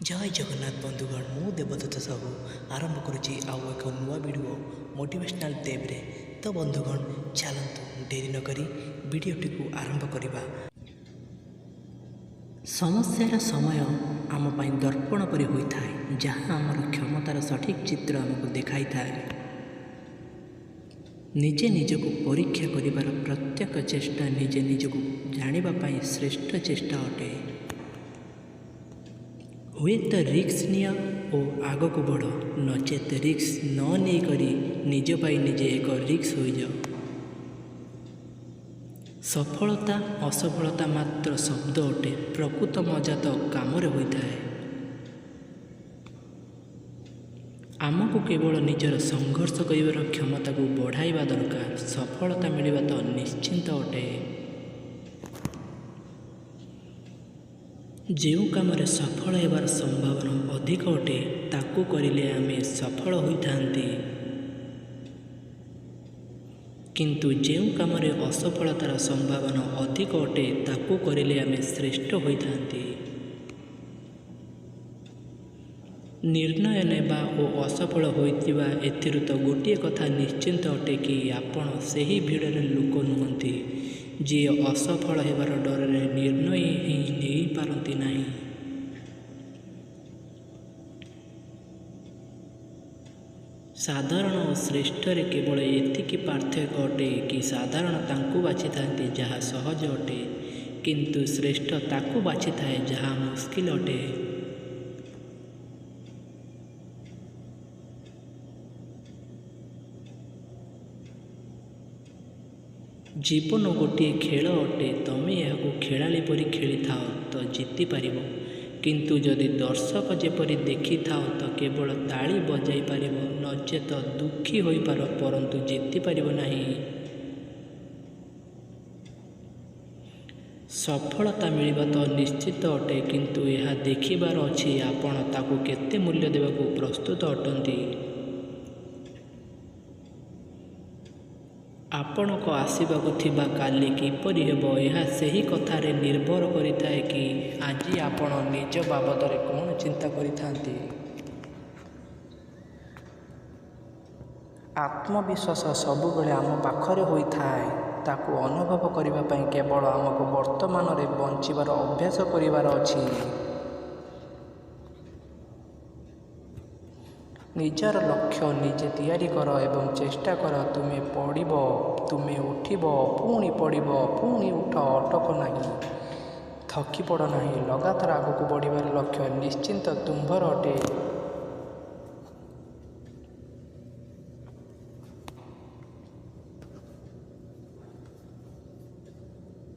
जय जगन्नाथ बंधुगण मु देवदत्त साहू आरंभ करुच्ची आउ एक नुआ वीडियो मोटिवेशनल टेप्रे। तो बंधुगण चलतु डेरी नक वीडियोटी को आरंभ करवा। समस्यार समय आम दर्पण परि होता है जहाँ आमर क्षमतार सठिक चित्र आमको देखाई थाए। निजे निजक परीक्षा करिबार प्रत्येक चेष्टा निजे निजक जानिबाई श्रेष्ठ चेष्टा अटे। हुए तो रिक्स निया और आग को बढ़ नचेत रिक्स न नहीं करी निज पाई निजे एक रिक्स हो जाओ। सफलता असफलता मात्र शब्द अटे, प्रकृत मजा तो काम होता है। आमको केवल निजर संघर्ष कर क्षमता को बढ़ाइबा दरकार। सफलता मिलवा तो निश्चिंत अटे। जो काम सफल होबार संभावना अधिक अटे ताकू करिले आमे सफल होइथांती, किंतु जो काम असफलतार संभावना अधिक अटे ताकू करिले आमे श्रेष्ठ होइथांती। निर्णय नेबा और असफल होइतिबा एथिरु तो गोटे कथा निश्चिंत अटे कि आपण सही भिड़े लोक नुहंती जी असफल होबार डर निर्णय ही नहीं पारती नहीं। साधारण और श्रेष्ठ रे केवल एतिकी पार्थक्य अटे कि साधारण तांकु बाछि थांती जहाँ सहज अटे, किंतु श्रेष्ठ ताकु बाछि थाए जहाँ मुश्किल अटे। जीवन गोटे खेल अटे, तमें यह खेलाड़ी परी खेली थाओ तो जीति पारिब, किंतु जदि दर्शक जेपरी देखी थाओ तो केवल ताली बजाई पारिब, नचेत दुखी होई पार परंतु जीति पारिब नहीं। सफलता मिलवा तो निश्चित अटे, किंतु यह देखिबार अछि आपण ताकू केते मूल्य देवाकू प्रस्तुत अटंती। आपण को आसवाक थिबा काली किपरि हेबो यह सही कथारे निर्भर करिथाए कि आज आपण निज बाबद कौन चिंता करिथांती। आत्मविश्वास सबुबले आम पाखरे होइथाए, ताकू अनुभव करिबा पई केवल आमको वर्तमान रे बंचिबार अभ्यास करिबार अछि। निजर लक्ष्य निजे तैयारी कर एवं चेष्टा कर। तुम्हें पढ़ब, तुम्हें उठब, पुणी पढ़ब, पुणी उठ, अटक नहीं, थकी पड़ नहीं। लगातार आगक बढ़िबार लक्ष्य निश्चिंत तुम्भर अटे।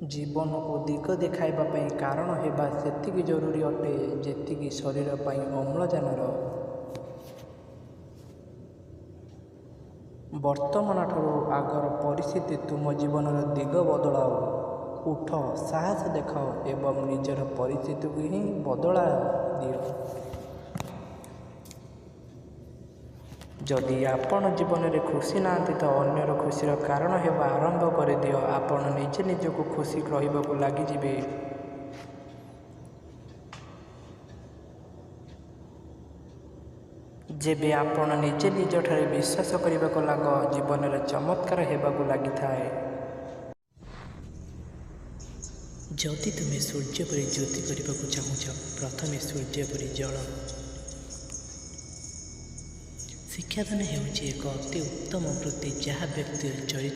जीवन को दिग देखाइबा पई कारण हेबा सेतिकी जरूरी अटे जेतिकी शरीर पई अम्लजानर। वर्तमान ठारू आगर परिस्थिति तुम जीवन दिग बदलाओ। उठ, साहस देखाओ एवं निजर परिस्थिति को ही बदला दियो। जदि आपण जीवन में खुशी ना तो अन्यर खुशीर कारण हेबा आरंभ कर दियो। आपण निजे निजको खुशी रहिबाकू लागि जिवे। जेबे आपण निजे निज ठारे विश्वास करने को लाग जीवन में चमत्कार हेबाकू लागि थाए। जदि तुम्हें सूर्य परि ज्योति करने को चाहूच, प्रथमे सूर्य परि जल। शिक्षादान हेउछि एक अति उत्तम वृत्ति जहाँ व्यक्तिर चरित्र